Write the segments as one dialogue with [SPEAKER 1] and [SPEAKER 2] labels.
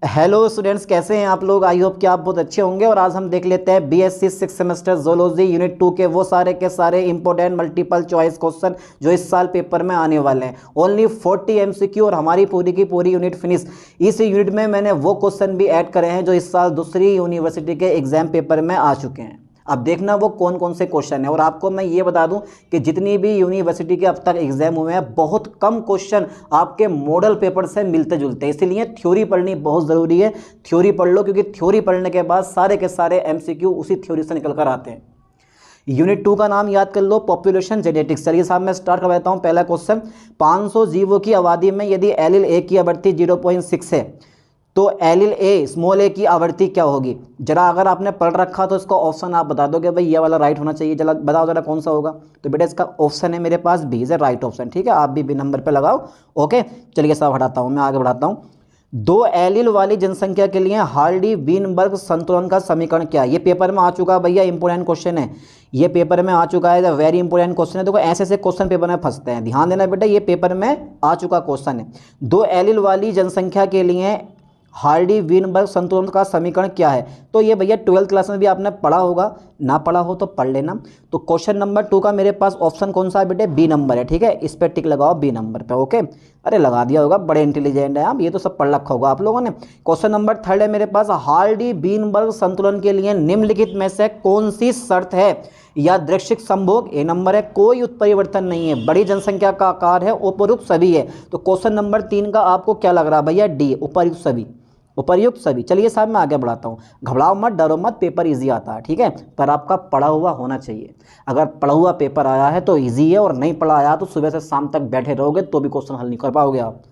[SPEAKER 1] Hello students, कैसे हैं आप लोग। आई होप कि आप बहुत अच्छे होंगे। और आज हम देख लेते हैं बीएससी 6 सेमेस्टर जोलॉजी यूनिट 2 के वो सारे के सारे इंपॉर्टेंट मल्टीपल चॉइस क्वेश्चन जो इस साल पेपर में आने वाले हैं। ओनली 40 एमसीक्यू और हमारी पूरी की पूरी यूनिट फिनिश। इस यूनिट में मैंने वो क्वेश्चन भी ऐड करे हैं जो इस साल दूसरी यूनिवर्सिटी के एग्जाम पेपर में आ चुके हैं। अब देखना वो कौन कौन से क्वेश्चन है। और आपको मैं ये बता दूं कि जितनी भी यूनिवर्सिटी के अब तक एग्जाम हुए हैं, बहुत कम क्वेश्चन आपके मॉडल पेपर से मिलते जुलते हैं। इसलिए थ्योरी पढ़नी बहुत ज़रूरी है। थ्योरी पढ़ लो, क्योंकि थ्योरी पढ़ने के बाद सारे के सारे एमसीक्यू उसी थ्योरी से निकल कर आते हैं। यूनिट 2 का नाम याद कर लो, पॉपुलेशन जेनेटिक्स। चलिए साहब मैं स्टार्ट कर देता हूँ। पहला क्वेश्चन, 500 जीवों की आबादी में यदि एलिल ए की आवृत्ति 0.6 है तो एलिल ए स्मॉल ए की आवृत्ति क्या होगी। जरा अगर आपने पढ़ रखा तो इसका ऑप्शन आप बता दोगे भाई ये वाला राइट होना चाहिए। जरा बताओ जरा कौन सा होगा। तो बेटा इसका ऑप्शन है मेरे पास B is a right option. ठीक है, आप भी बी नंबर पे लगाओ। ओके चलिए साहब हटाता हूँ, मैं आगे बढ़ाता हूँ। 2 एलिल वाली जनसंख्या के लिए हार्डी वीनबर्ग संतुलन का समीकरण क्या है। ये पेपर में आ चुका है भैया, इंपोर्टेंट क्वेश्चन है। ये पेपर में आ चुका है, वेरी इंपोर्टेंट क्वेश्चन है। देखो ऐसे ऐसे क्वेश्चन पेपर में फंसते हैं, ध्यान देना बेटा, ये पेपर में आ चुका क्वेश्चन है। 2 एलिल वाली जनसंख्या के लिए हार्डी वीनबर्ग संतुलन का समीकरण क्या है। तो ये भैया 12th क्लास में भी आपने पढ़ा होगा, ना पढ़ा हो तो पढ़ लेना। तो क्वेश्चन नंबर 2 का मेरे पास ऑप्शन कौन सा है बेटे, बी नंबर है। ठीक है, इस पर टिक लगाओ बी नंबर पे। ओके, अरे लगा दिया होगा, बड़े इंटेलिजेंट है आप, ये तो सब पढ़ रखा होगा आप लोगों ने। क्वेश्चन नंबर 3 है मेरे पास, हार्डी वीनबर्ग संतुलन के लिए निम्नलिखित में से कौन सी शर्त है। यादृच्छिक संभोग ए नंबर है, कोई उत्परिवर्तन नहीं है, बड़ी जनसंख्या का आकार है, उपयुक्त सभी है। तो क्वेश्चन नंबर 3 का आपको क्या लग रहा है भैया, डी उपयुक्त सभी, उपर्युक्त सभी। चलिए साहब मैं आगे बढ़ाता हूँ। घबराओ मत, डरो मत, पेपर इजी आता है। ठीक है, पर आपका पढ़ा हुआ होना चाहिए। अगर पढ़ा हुआ पेपर आया है तो इजी है, और नहीं पढ़ा आया तो सुबह से शाम तक बैठे रहोगे तो भी क्वेश्चन हल नहीं कर पाओगे आप।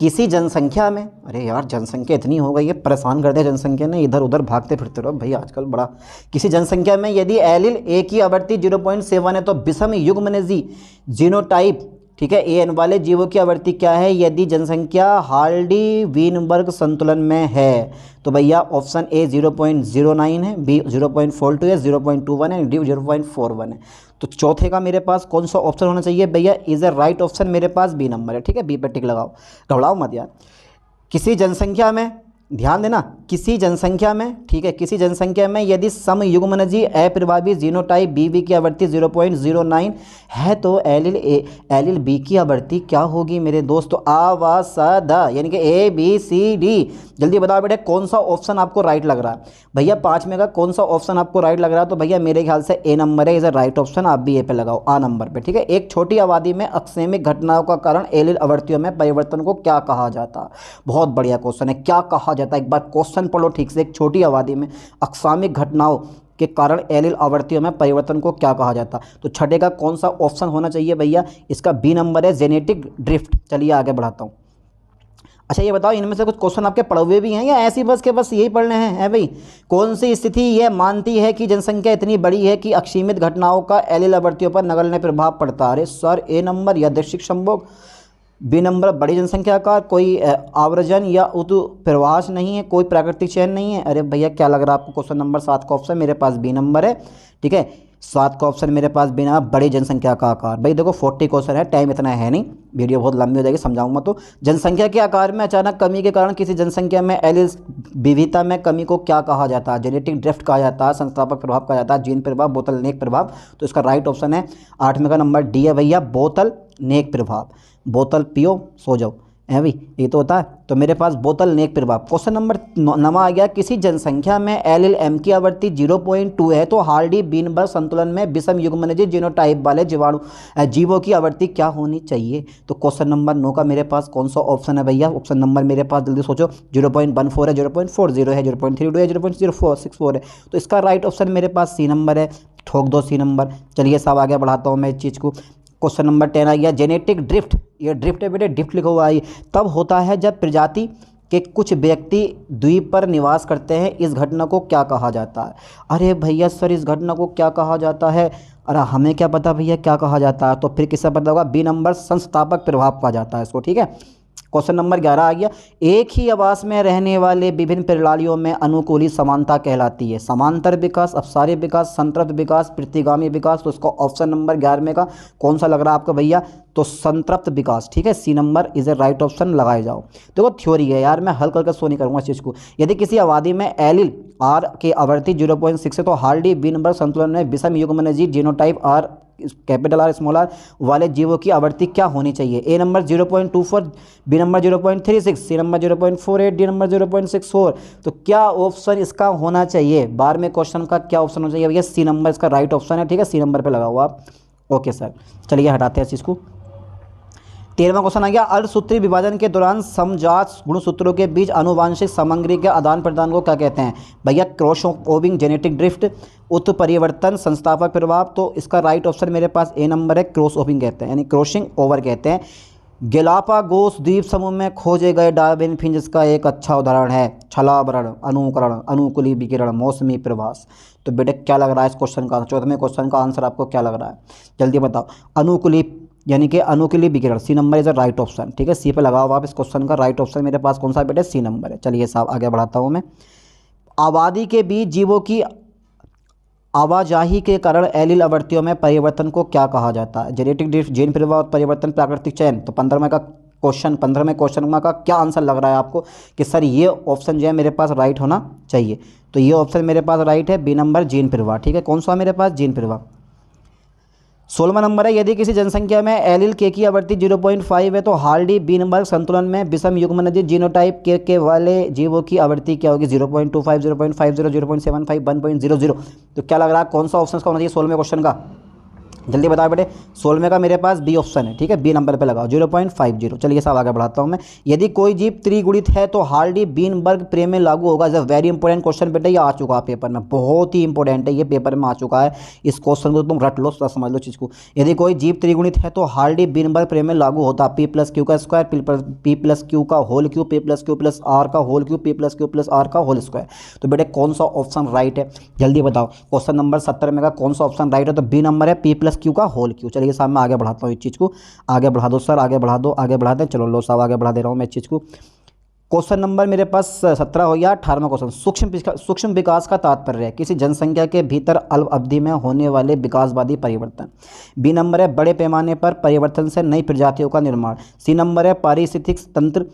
[SPEAKER 1] किसी जनसंख्या में, अरे यार जनसंख्या इतनी हो गई है, परेशान कर दिया जनसंख्या ने, इधर उधर भागते फिरते रहो भाई आजकल बड़ा। किसी जनसंख्या में यदि एलिल ए की आवृत्ति 0.7 है तो विषम युग्मनजी जीनोटाइप, ठीक है, ए एन वाले जीवों की आवृत्ति क्या है। यदि जनसंख्या हार्डी वीनबर्ग संतुलन में है तो भैया ऑप्शन ए 0.09 है, बी 0.42 है, 0.21 है, डी 0.41 है। तो चौथे का मेरे पास कौन सा ऑप्शन होना चाहिए भैया, इज ए राइट ऑप्शन मेरे पास बी नंबर है। ठीक है, बी पर टिक लगाओ, घबराओ मत यार। किसी जनसंख्या में, ध्यान देना, किसी जनसंख्या में, ठीक है, किसी जनसंख्या में यदि समयुग्मनजी अप्रभावी जीनोटाइप बीबी की आवृत्ति 0.09 है तो एलिल बी की आवृत्ति क्या होगी मेरे दोस्तों, आवासादा, यानी कि ए बी सी डी। जल्दी बताओ बेटे कौन सा ऑप्शन आपको राइट लग रहा है भैया, 5 में का कौन सा ऑप्शन आपको राइट लग रहा है। तो भैया मेरे ख्याल से ए नंबर है, इज अ राइट ऑप्शन। आप भी ए पे लगाओ, आ नंबर पे। ठीक है, एक छोटी आबादी में अक्षेमिक घटनाओं का कारण एलिल आवृत्तियों में परिवर्तन को क्या कहा जाता है। बहुत बढ़िया क्वेश्चन है, क्या कहा जाता है, एक बार क्वेश्चन पढ़ो ठीक से। एक छोटी आबादी में अक्षामिक घटनाओं के कारण एलिल आवृत्तियों में परिवर्तन को क्या कहा जाता। तो छठे का कौन सा ऑप्शन होना चाहिए भैया, इसका बी नंबर है, जेनेटिक ड्रिफ्ट। चलिए आगे बढ़ाता हूँ। अच्छा ये बताओ, इनमें से कुछ क्वेश्चन आपके पढ़े हुए भी हैं या ऐसी बस के बस यही पढ़ने हैं है भाई। कौन सी स्थिति यह मानती है कि जनसंख्या इतनी बड़ी है कि अक्षीमित घटनाओं का एलिल आवृत्तियों पर नगण्य प्रभाव पड़ता है। अरे सर ए नंबर यादृच्छिक संभोग, बी नंबर बड़ी जनसंख्या का कोई आवर्जन या उत्प्रवास नहीं है, कोई प्राकृतिक चयन नहीं है। अरे भैया क्या लग रहा है आपको, क्वेश्चन नंबर 7 का ऑप्शन मेरे पास बी नंबर है। ठीक है, 7 का ऑप्शन मेरे पास बी नंबर, बड़ी जनसंख्या का आकार। भाई देखो 40 क्वेश्चन है, टाइम इतना है नहीं, वीडियो बहुत लंबी हो जाएगी, समझाऊंगा। तो जनसंख्या के आकार में अचानक कमी के कारण किसी जनसंख्या में एलिल विविधता में कमी को क्या कहा जाता है, जेनेटिक ड्रिफ्ट कहा जाता है, संस्थापक प्रभाव कहा जाता है, जीन प्रभाव, बोतल नेक प्रभाव। तो इसका राइट ऑप्शन है 8 में का नंबर डी है भैया, बोतल नेक प्रभाव। बोतल पियो सो जाओ है भाई, ये तो होता है। तो मेरे पास बोतल नेक प्रभाव। क्वेश्चन नंबर 9 आ गया, किसी जनसंख्या में एलिल एम की आवृत्ति 0.2 है तो हार्डी वीनबर्ग संतुलन में विषम युग्मनजी जीनोटाइप वाले जीवों की आवृत्ति क्या होनी चाहिए। तो क्वेश्चन नंबर 9 का मेरे पास कौन सा ऑप्शन है भैया, ऑप्शन नंबर मेरे पास जल्दी सोचो, 0.14 है, 0.40 है, 0.32 है, 0.064 है। तो इसका राइट ऑप्शन मेरे पास सी नंबर है, ठोक दो सी नंबर। चलिए साहब आगे बढ़ाता हूँ मैं इस चीज़ को। क्वेश्चन नंबर 10 आ गया, जेनेटिक ड्रिफ्ट। ये ड्रिफ्ट है बेटे, ड्रिफ्ट लिखा हुआ है, तब होता है जब प्रजाति के कुछ व्यक्ति द्वीप पर निवास करते हैं। इस घटना को क्या कहा जाता है। अरे भैया सर इस घटना को क्या कहा जाता है, अरे हमें क्या पता भैया क्या कहा जाता है। तो फिर किससे पता होगा, बी नंबर संस्थापक प्रभाव कहा जाता है इसको। ठीक है, क्वेश्चन नंबर 11 आ गया, एक ही आवास में रहने वाले विभिन्न प्रणालियों में अनुकूली समानता कहलाती है। समांतर विकास, अपसारी विकास, संतृप्त विकास, प्रतिगामी विकास। तो इसका ऑप्शन नंबर 11 का कौन सा लग रहा है आपका भैया? तो संतृप्त विकास, ठीक है, C number is a right option लगाए जाओ। देखो थ्योरी है यार, मैं हल करके सो नहीं करूँगा इस चीज़ को। यदि किसी आबादी में एलिल आर के आवर्ती 0.6 है तो हार्डी वीनबर्ग संतुलन में विषम युग्मन जीव genotype R capital R small R वाले जीवों की आवृत्ति क्या होनी चाहिए? A number 0.24, B number 0.36, C number 0.48, D number 0.64। तो क्या ऑप्शन इसका होना चाहिए? 12वें क्वेश्चन का क्या ऑप्शन होना चाहिए भैया? सी नंबर इसका राइट ऑप्शन है, ठीक है, सी नंबर पे लगा हुआ आप। ओके सर, चलिए हटाते हैं इस चीज़ को। 13वां क्वेश्चन आ गया, अर्धसूत्री विभाजन के दौरान समजात गुणसूत्रों के बीच आनुवांशिक सामग्री के आदान प्रदान को क्या कहते हैं? भैया क्रॉस ओविंग, जेनेटिक ड्रिफ्ट, उत्परिवर्तन, संस्थापक प्रभाव। तो इसका राइट ऑप्शन मेरे पास ए नंबर है, क्रॉस ओविंग कहते हैं, यानी क्रॉसिंग ओवर कहते हैं। गैलापागोस द्वीप समूह में खोजे गए डार्विन फिंच का एक अच्छा उदाहरण है छलावरण, अनुकरण, अनुकूली विकिरण, मौसमी प्रवास। तो बेटे क्या लग रहा है इस क्वेश्चन का? 14वें क्वेश्चन का आंसर आपको क्या लग रहा है? जल्दी बताओ। अनुकूली यानी कि अनुकूली विकिरण, C number is a right option, ठीक है, सी पे लगाओ आप इस क्वेश्चन का। राइट ऑप्शन मेरे पास कौन सा बेटे? सी नंबर है। चलिए साहब आगे बढ़ाता हूँ मैं। आबादी के बीच जीवों की आवाजाही के कारण एलील आवृत्तियों में परिवर्तन को क्या कहा जाता है? जेनेटिक ड्रिफ्ट, जीन प्रभाव, परिवर्तन, प्राकृतिक चयन। तो 15वें क्वेश्चन का क्या आंसर लग रहा है आपको कि सर ये ऑप्शन जो है मेरे पास राइट होना चाहिए? तो ये ऑप्शन मेरे पास राइट है, बी नंबर जीन प्रभाव, ठीक है। कौन सा मेरे पास? जीन प्रभाव। 16वां नंबर है, यदि किसी जनसंख्या में एलील के की आवृत्ति 0.5 है तो हार्डी वीनबर्ग संतुलन में विषम युग्मन जीनोटाइप के वाले जीवों की आवृत्ति क्या होगी? 0.25, 0.50, 0.75, 1.00। तो क्या लग रहा है कौन सा ऑप्शन का होना चाहिए 16वें क्वेश्चन का? जल्दी बताओ बेटे। 16वें का मेरे पास बी ऑप्शन है, ठीक है, बी नंबर पे लगाओ 0.50। चलिए साहब आगे बढ़ाता हूँ मैं। यदि कोई जीव त्रिगुणित है तो हार्डी वीनबर्ग प्रमेय में लागू होगा। Is a very important question बेटे, ये आ चुका है पेपर में, बहुत ही इंपॉर्टेंट है, ये पेपर में आ चुका है। इस क्वेश्चन को तुम रट लो, समझ लो चीज़ को। यदि कोई जीव त्रिगुणित है तो हार्डी वीनबर्ग प्रमेय में लागू होता है। P+Q का स्क्वायर, P+Q का होल क्यूब, P+Q+R का होल क्यूब, P+Q+R का होल स्क्वायर। तो बेटे कौन सा ऑप्शन राइट है? जल्दी बताओ। क्वेश्चन नंबर 17 में का कौन सा ऑप्शन राइट है? तो बी नंबर है, P+Q का होल क्यूब। चलिए साहब मैं आगे बढ़ाता हूँ इस चीज़ को। आगे बढ़ा दो सर, आगे बढ़ा दो, आगे बढ़ा दें। चलो लो साहब आगे बढ़ा दे रहा हूँ मैं इस चीज़ को। क्वेश्चन नंबर मेरे पास 17 हो गया। 18वां क्वेश्चन, सूक्ष्म विकास का तात्पर्य है किसी जनसंख्या के भीतर अल्प अवधि में होने वाले विकासवादी परिवर्तन। बी नंबर है, बड़े पैमाने पर परिवर्तन से नई प्रजातियों का निर्माण। सी नंबर है, पारिस्थितिक तंत्र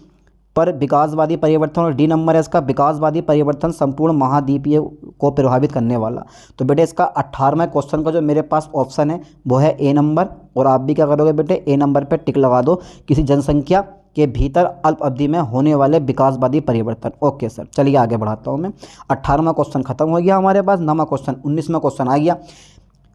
[SPEAKER 1] पर विकासवादी परिवर्तन। और डी नंबर है इसका, विकासवादी परिवर्तन संपूर्ण महाद्वीपीय को प्रभावित करने वाला। तो बेटे इसका 18वें क्वेश्चन का जो मेरे पास ऑप्शन है वो है ए नंबर। और आप भी क्या करोगे बेटे? ए नंबर पे टिक लगा दो, किसी जनसंख्या के भीतर अल्प अवधि में होने वाले विकासवादी परिवर्तन। ओके सर, चलिए आगे बढ़ाता हूँ मैं। 18वां क्वेश्चन खत्म हो गया हमारे पास। 9वां क्वेश्चन, 19वां क्वेश्चन आ गया।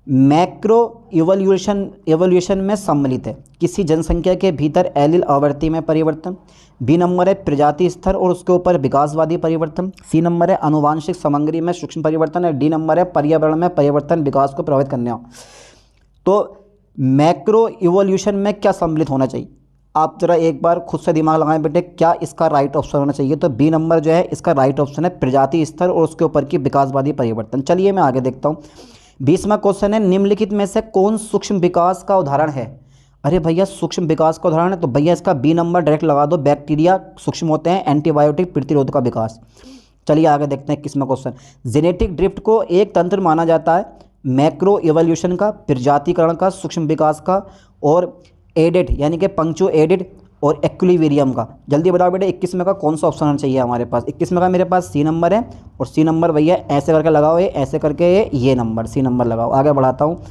[SPEAKER 1] मैक्रो इवोल्यूशन में सम्मिलित है किसी जनसंख्या के भीतर एलील आवृत्ति में परिवर्तन। बी नंबर है, प्रजाति स्तर और उसके ऊपर विकासवादी परिवर्तन। सी नंबर है, आनुवांशिक सामग्री में सूक्ष्म परिवर्तन है। डी नंबर है, पर्यावरण में परिवर्तन विकास को प्रभावित करने वाला। तो मैक्रो इवोल्यूशन में क्या सम्मिलित होना चाहिए? आप जरा एक बार खुद से दिमाग लगाएं बेटे, क्या इसका राइट ऑप्शन होना चाहिए? तो बी नंबर जो है इसका राइट ऑप्शन है, प्रजाति स्तर और उसके ऊपर की विकासवादी परिवर्तन। चलिए मैं आगे देखता हूँ। 20वां क्वेश्चन है, निम्नलिखित में से कौन सूक्ष्म विकास का उदाहरण है? अरे भैया सूक्ष्म विकास का उदाहरण है तो भैया इसका बी नंबर डायरेक्ट लगा दो। बैक्टीरिया सूक्ष्म होते हैं, एंटीबायोटिक प्रतिरोध का विकास। चलिए आगे देखते हैं 21वां क्वेश्चन। जेनेटिक ड्रिफ्ट को एक तंत्र माना जाता है मैक्रो इवोल्यूशन का, प्रजातिकरण का, सूक्ष्म विकास का और एडेड यानी कि पंक्चुएटेड एडेड और एक्विलिब्रियम का। जल्दी बताओ बेटे 21वें का कौन सा ऑप्शन चाहिए हमारे पास? 21वें का मेरे पास सी नंबर है। और सी नंबर भैया ऐसे करके लगाओ, ये ऐसे करके ये नंबर सी नंबर लगाओ। आगे बढ़ाता हूँ।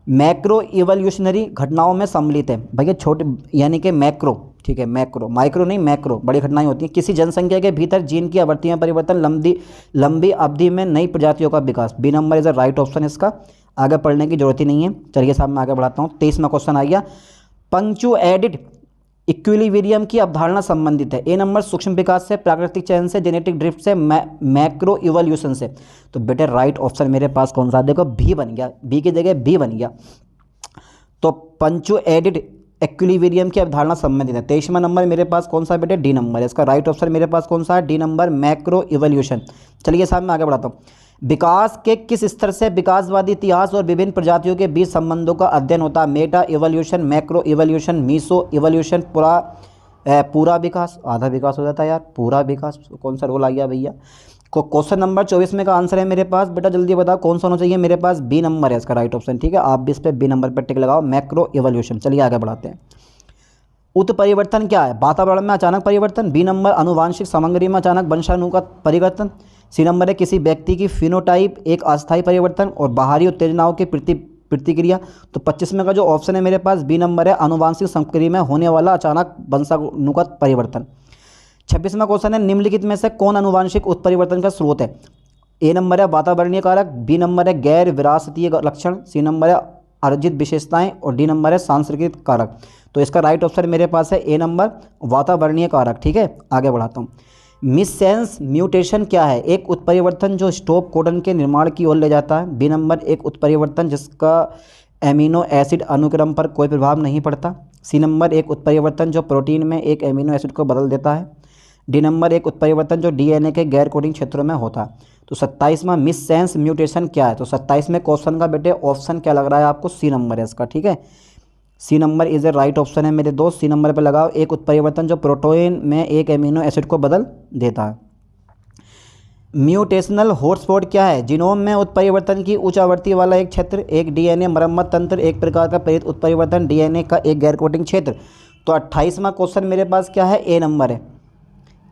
[SPEAKER 1] मैक्रो इवोल्यूशनरी घटनाओं में सम्मिलित है भैया, छोटे यानी कि मैक्रो, ठीक है, मैक्रो, माइक्रो नहीं, मैक्रो, बड़ी घटनाएं होती हैं। किसी जनसंख्या के भीतर जीन की आवृत्ति में परिवर्तन, लंबी अवधि में नई प्रजातियों का विकास। B number is a right option, इसका आगे पढ़ने की जरूरत ही नहीं है। चलिए साहब मैं आगे बढ़ाता हूँ। 23वां क्वेश्चन आ गया। पंक्चुएटेड इक्विलिब्रियम की अवधारणा संबंधित है। ए नंबर, सूक्ष्म विकास से, प्राकृतिक चयन से, जेनेटिक ड्रिफ्ट से, मैक्रो इवोल्यूशन से। तो बेटे राइट ऑप्शन मेरे पास कौन सा? देखो बी बन गया, बी की जगह बी बन गया। तो पंक्चुएटेड इक्विलिब्रियम की अवधारणा संबंधित है। 23वां नंबर मेरे पास कौन सा बेटे? D number. इसका राइट ऑप्शन मेरे पास कौन सा है? D number, macro evolution. चलिए साहब मैं आगे बढ़ाता हूँ। विकास के किस स्तर से विकासवादी इतिहास और विभिन्न प्रजातियों के बीच संबंधों का अध्ययन होता है? Meta evolution, macro evolution, meso evolution, पूरा विकास, आधा विकास हो जाता है यार, पूरा विकास कौन सा रोल आ गया भैया। क्वेश्चन नंबर 24 में का आंसर है मेरे पास, बेटा जल्दी बताओ कौन सा होना चाहिए मेरे पास, बी नंबर है इसका राइट ऑप्शन, ठीक है। आप भी इस पे बी नंबर पर टिक लगाओ, मैक्रो इवोल्यूशन। चलिए आगे बढ़ाते हैं। उत्परिवर्तन क्या है, वातावरण में अचानक परिवर्तन। बी नंबर आनुवांशिक सामग्री में अचानक वंशाणु का परिवर्तन। सी नंबर है किसी व्यक्ति की फिनोटाइप एक अस्थायी परिवर्तन और बाहरी उत्तेजनाओं की प्रतिक्रिया। तो 25 में का जो ऑप्शन है मेरे पास बी नंबर है, आनुवांशिक सामग्री में होने वाला अचानक वंशाणु का परिवर्तन। 26वां क्वेश्चन है, निम्नलिखित में से कौन आनुवांशिक उत्परिवर्तन का स्रोत है। ए नंबर है वातावरणीय कारक, बी नंबर है गैर विरासतीय लक्षण, सी नंबर है अर्जित विशेषताएं और डी नंबर है सांस्कृतिक कारक। तो इसका राइट ऑप्शन मेरे पास है ए नंबर वातावरणीय कारक, ठीक है। आगे बढ़ाता हूँ। मिससेंस म्यूटेशन क्या है, एक उत्परिवर्तन जो स्टॉप कोडन के निर्माण की ओर ले जाता है। बी नंबर एक उत्परिवर्तन जिसका एमिनो एसिड अनुक्रम पर कोई प्रभाव नहीं पड़ता। सी नंबर एक उत्परिवर्तन जो प्रोटीन में एक एमिनो एसिड को बदल देता है। डी नंबर एक उत्परिवर्तन जो डीएनए के गैर कोडिंग क्षेत्रों में होता है। तो 27वां मिससेंस म्यूटेशन क्या है, तो 27 में क्वेश्चन का बेटे ऑप्शन क्या लग रहा है आपको, सी नंबर है इसका, ठीक है। C number is a right option है मेरे दोस्त, सी नंबर पे लगाओ, एक उत्परिवर्तन जो प्रोटीन में एक एमिनो एसिड को बदल देता है। म्यूटेशनल हॉटस्पॉट क्या है, जीनोम में उत्परिवर्तन की उच्च आवृत्ति वाला एक क्षेत्र, एक डीएनए मरम्मत तंत्र, एक प्रकार का प्रेरित उत्परिवर्तन डीएनए का एक गैर कोडिंग क्षेत्र। तो 28वां क्वेश्चन मेरे पास क्या है, ए नंबर है,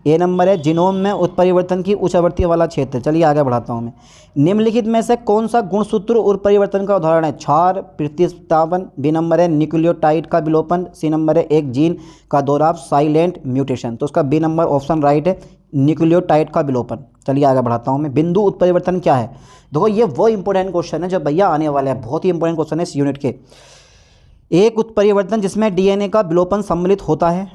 [SPEAKER 1] ए नंबर है जीनोम में उत्परिवर्तन की उच्च आवृत्ति वाला क्षेत्र। चलिए आगे बढ़ाता हूँ मैं। निम्नलिखित में से कौन सा गुणसूत्र उत्परिवर्तन का उदाहरण है, क्षार प्रतिस्थापन। बी नंबर है न्यूक्लियोटाइड का विलोपन। सी नंबर है एक जीन का दोहराव साइलेंट म्यूटेशन। तो उसका बी नंबर ऑप्शन राइट है, न्यूक्लियोटाइड का विलोपन। चलिए आगे बढ़ाता हूँ मैं। बिंदु उत्परिवर्तन क्या है, देखो ये वो इंपॉर्टेंट क्वेश्चन है जो भैया आने वाला है, बहुत ही इंपॉर्टेंट क्वेश्चन है इस यूनिट के। एक उत्परिवर्तन जिसमें डीएनए का विलोपन सम्मिलित होता है,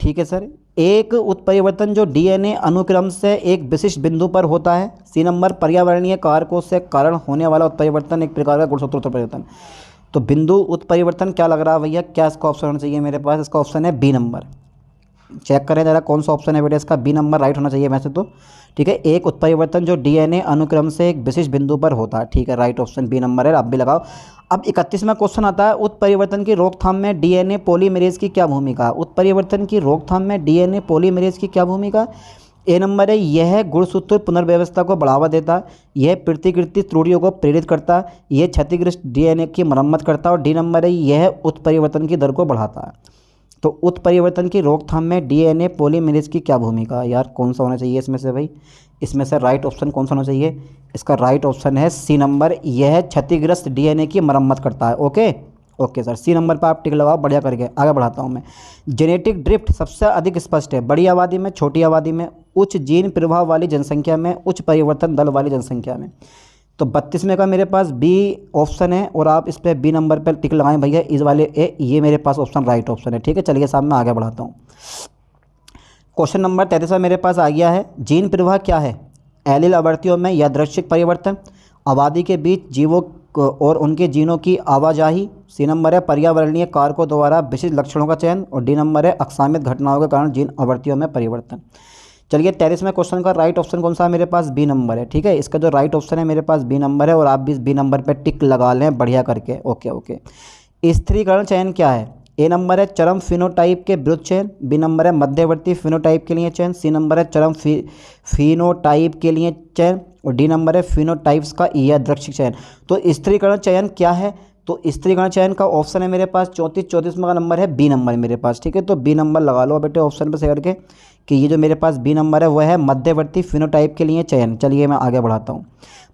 [SPEAKER 1] ठीक है सर। एक उत्परिवर्तन जो डीएनए अनुक्रम से एक विशिष्ट बिंदु पर होता है। सी नंबर पर्यावरणीय कारकों से कारण होने वाला उत्परिवर्तन एक प्रकार का गुणसूत्र उत्परिवर्तन। तो बिंदु उत्परिवर्तन क्या लग रहा है भैया, क्या इसका ऑप्शन होना चाहिए मेरे पास, इसका ऑप्शन है बी नंबर। चेक करें जरा कौन सा ऑप्शन है बेटा इसका, बी नंबर राइट होना चाहिए वैसे तो, ठीक है। एक उत्परिवर्तन जो डीएनए अनुक्रम से एक विशिष्ट बिंदु पर होता है, ठीक है, राइट ऑप्शन बी नंबर है, आप भी लगाओ। अब 31वां क्वेश्चन आता है, उत्परिवर्तन की रोकथाम में डीएनए पॉलीमरेज की क्या भूमिका। उत्परिवर्तन की रोकथाम में डीएनए पॉलीमरेज की क्या भूमिका। ए नंबर है यह गुणसूत्र पुनर्व्यवस्था को बढ़ावा देता है, यह प्रतिकृति त्रुटियों को प्रेरित करता है, यह क्षतिग्रस्त डीएनए की मरम्मत करता है। और डी नंबर है यह उत्परिवर्तन की दर को बढ़ाता है। तो उत्परिवर्तन की रोकथाम में डीएनए पॉलीमरेज की क्या भूमिका, यार कौन सा होना चाहिए इसमें से भाई, इसमें से राइट ऑप्शन कौन सा होना चाहिए, इसका राइट ऑप्शन है सी नंबर, यह क्षतिग्रस्त डीएनए की मरम्मत करता है। Okay okay sir, C number पर आप टिक लगाओ, बढ़िया करके। आगे बढ़ाता हूँ मैं। जेनेटिक ड्रिफ्ट सबसे अधिक स्पष्ट है बड़ी आबादी में, छोटी आबादी में, उच्च जीन प्रभाव वाली जनसंख्या में, उच्च परिवर्तन दल वाली जनसंख्या में। तो 32 में का मेरे पास बी ऑप्शन है और आप इस पर बी नंबर पर टिक लगाएं भैया, इस वाले ए, ये मेरे पास ऑप्शन राइट ऑप्शन है, ठीक है। चलिए साहब मैं आगे बढ़ाता हूँ। क्वेश्चन नंबर 33 मेरे पास आ गया है, जीन प्रवाह क्या है, एलील आवृत्तियों में यादृच्छिक परिवर्तन, आबादी के बीच जीवों और उनके जीनों की आवाजाही। सी नंबर है पर्यावरणीय कारकों द्वारा विशिष्ट लक्षणों का चयन। और डी नंबर है अकस्मात घटनाओं के कारण जीन आवृत्तियों में परिवर्तन। चलिए 23वें क्वेश्चन का राइट ऑप्शन कौन सा है मेरे पास, बी नंबर है, ठीक है। इसका जो राइट ऑप्शन है मेरे पास बी नंबर है और आप भी इस बी नंबर पर टिक लगा लें बढ़िया करके। Okay okay. स्थिरीकरण चयन क्या है, ए नंबर है चरम फिनोटाइप के विरुद्ध चयन, बी नंबर है मध्यवर्ती फिनोटाइप के लिए चयन, सी नंबर है चरम फिनोटाइप के लिए चयन और डी नंबर है फिनोटाइप्स का यादृच्छिक चयन। तो स्थिरीकरण चयन क्या है, तो स्थिरीकरण चयन का ऑप्शन है मेरे पास 34 का नंबर है बी नंबर मेरे पास, ठीक है। तो बी नंबर लगा लो बेटे ऑप्शन पर से करके कि ये जो मेरे पास बी नंबर है वह है मध्यवर्ती फिनोटाइप के लिए चयन। चलिए मैं आगे बढ़ाता हूँ।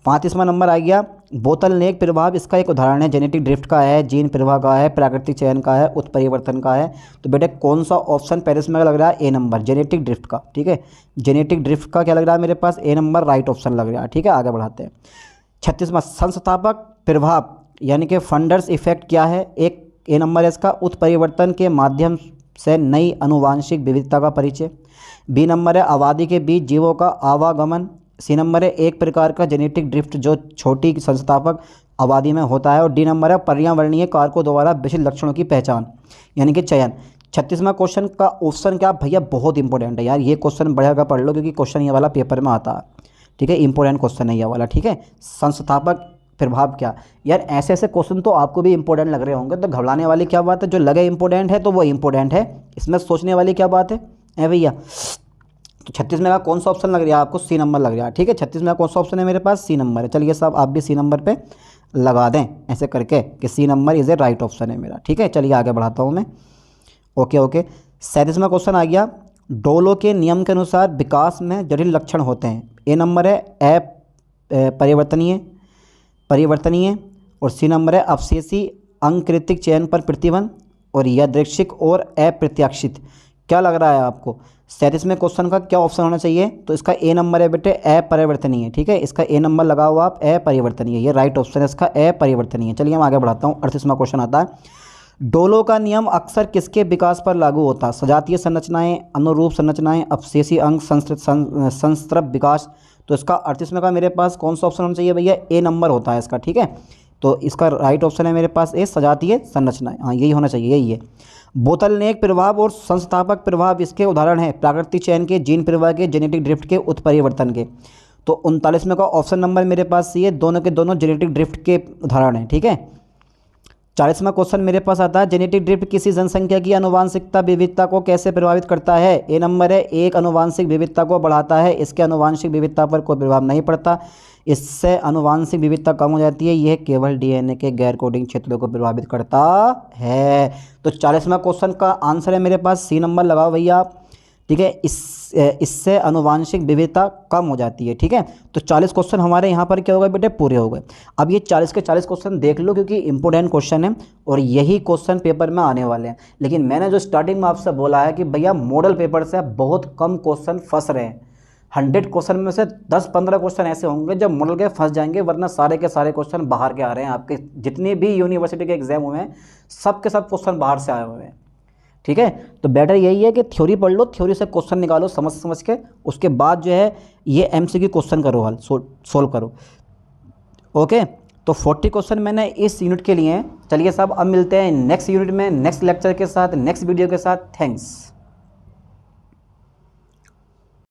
[SPEAKER 1] 35वां नंबर आ गया, बोतल नेक प्रभाव, इसका एक उदाहरण है, जेनेटिक ड्रिफ्ट का है, जीन प्रवाह का है, प्राकृतिक चयन का है, उत्परिवर्तन का है। तो बेटे कौन सा ऑप्शन पेरिस में लग रहा है, ए नंबर जेनेटिक ड्रिफ्ट का, ठीक है। जेनेटिक ड्रिफ्ट का क्या लग रहा है मेरे पास, ए नंबर राइट ऑप्शन लग रहा है, ठीक है। आगे बढ़ाते हैं। 36वां संस्थापक प्रभाव यानी कि फंडर्स इफेक्ट क्या है, एक ए नंबर है इसका, उत्परिवर्तन के माध्यम से नई अनुवांशिक विविधता का परिचय। बी नंबर है आबादी के बीच जीवों का आवागमन। सी नंबर है एक प्रकार का जेनेटिक ड्रिफ्ट जो छोटी संस्थापक आबादी में होता है। और डी नंबर है पर्यावरणीय कारकों द्वारा विशिष्ट लक्षणों की पहचान यानी कि चयन। 36वां क्वेश्चन का ऑप्शन क्या भैया, बहुत इंपॉर्टेंट है यार, ये क्वेश्चन बढ़िया का पढ़ लो क्योंकि क्वेश्चन ये वाला पेपर में आता है, ठीक है। इंपॉर्टेंट क्वेश्चन है ये वाला, ठीक है। संस्थापक प्रभाव क्या। यार ऐसे ऐसे क्वेश्चन तो आपको भी इंपॉर्टेंट लग रहे होंगे, तो घबराने वाली क्या बात है, जो लगे इंपॉर्टेंट है तो वो इंपॉर्टेंट है, इसमें सोचने वाली क्या बात है ए भैया। तो 36 में का कौन सा ऑप्शन लग रहा है आपको, सी नंबर लग रहा है, ठीक है। 36 में कौन सा ऑप्शन है मेरे पास, सी नंबर है। चलिए साहब आप भी सी नंबर पे लगा दें ऐसे करके कि C number is a right option है मेरा, ठीक है। चलिए आगे बढ़ाता हूँ मैं। ओके ओके, 37वां क्वेश्चन आ गया, डोलो के नियम के अनुसार विकास में जटिल लक्षण होते हैं। ए नंबर है परिवर्तनीय परिवर्तनीय, और सी नंबर है अवशेषी अंकृतिक चयन पर प्रतिबंध, और यादृच्छिक और अप्रत्याशित। क्या लग रहा है आपको 37वें क्वेश्चन का क्या ऑप्शन होना चाहिए, तो इसका ए नंबर है बेटे अपरिवर्तनीय, ठीक है। इसका ए नंबर लगाओ आप, अपरिवर्तनीय, ये राइट ऑप्शन है इसका अपरिवर्तनीय। चलिए मैं आगे बढ़ाता हूँ। 38वां क्वेश्चन आता है, डोलो का नियम अक्सर किसके विकास पर लागू होता है, सजातीय संरचनाएं, अनुरूप संरचनाएं, अवशेषी अंग, संस्त्रभ विकास। तो इसका 38वें का मेरे पास कौन सा ऑप्शन होना चाहिए भैया, ए नंबर होता है इसका, ठीक है। तो इसका राइट ऑप्शन है मेरे पास ए, सजातीय संरचनाएं, हाँ यही होना चाहिए, यही है। बोतलनेक प्रभाव और संस्थापक प्रभाव इसके उदाहरण है, प्राकृतिक चयन के, जीन प्रवाह के, जेनेटिक ड्रिफ्ट के, उत्परिवर्तन के। तो 39वें का ऑप्शन नंबर मेरे पास सी है, दोनों के दोनों जेनेटिक ड्रिफ्ट के उदाहरण हैं, ठीक है। 40वां क्वेश्चन मेरे पास आता है, जेनेटिक ड्रिफ्ट किसी जनसंख्या की आनुवांशिकता विविधता को कैसे प्रभावित करता है। ए नंबर है एक आनुवांशिक विविधता को बढ़ाता है, इसके आनुवांशिक विविधता पर कोई प्रभाव नहीं पड़ता, इससे आनुवांशिक विविधता कम हो जाती है, यह केवल डीएनए के गैर कोडिंग क्षेत्रों को प्रभावित करता है। तो 40वां क्वेश्चन का आंसर है मेरे पास सी नंबर लगाओ भैया आप, ठीक है। इससे आनुवांशिक विविधता कम हो जाती है, ठीक है। तो 40 क्वेश्चन हमारे यहाँ पर क्या हो गए बेटे, पूरे हो गए। अब ये 40 के 40 क्वेश्चन देख लो, क्योंकि इंपॉर्टेंट क्वेश्चन है और यही क्वेश्चन पेपर में आने वाले हैं। लेकिन मैंने जो स्टार्टिंग में आपसे बोला है कि भैया मॉडल पेपर से बहुत कम क्वेश्चन फंस रहे हैं, 100 क्वेश्चन में से 10-15 क्वेश्चन ऐसे होंगे जब मॉडल के फंस जाएंगे, वरना सारे के सारे क्वेश्चन बाहर के आ रहे हैं। आपके जितने भी यूनिवर्सिटी के एग्जाम हुए हैं सब के सब क्वेश्चन बाहर से आए हुए हैं, ठीक है। तो बेटर यही है कि थ्योरी पढ़ लो, थ्योरी से क्वेश्चन निकालो समझ समझ के, उसके बाद जो है ये एमसीक्यू क्वेश्चन करो, हल सोल्व करो। ओके, तो 40 क्वेश्चन मैंने इस यूनिट के लिए हैं। चलिए साहब अब मिलते हैं नेक्स्ट यूनिट में, नेक्स्ट लेक्चर के साथ, नेक्स्ट वीडियो के साथ। थैंक्स।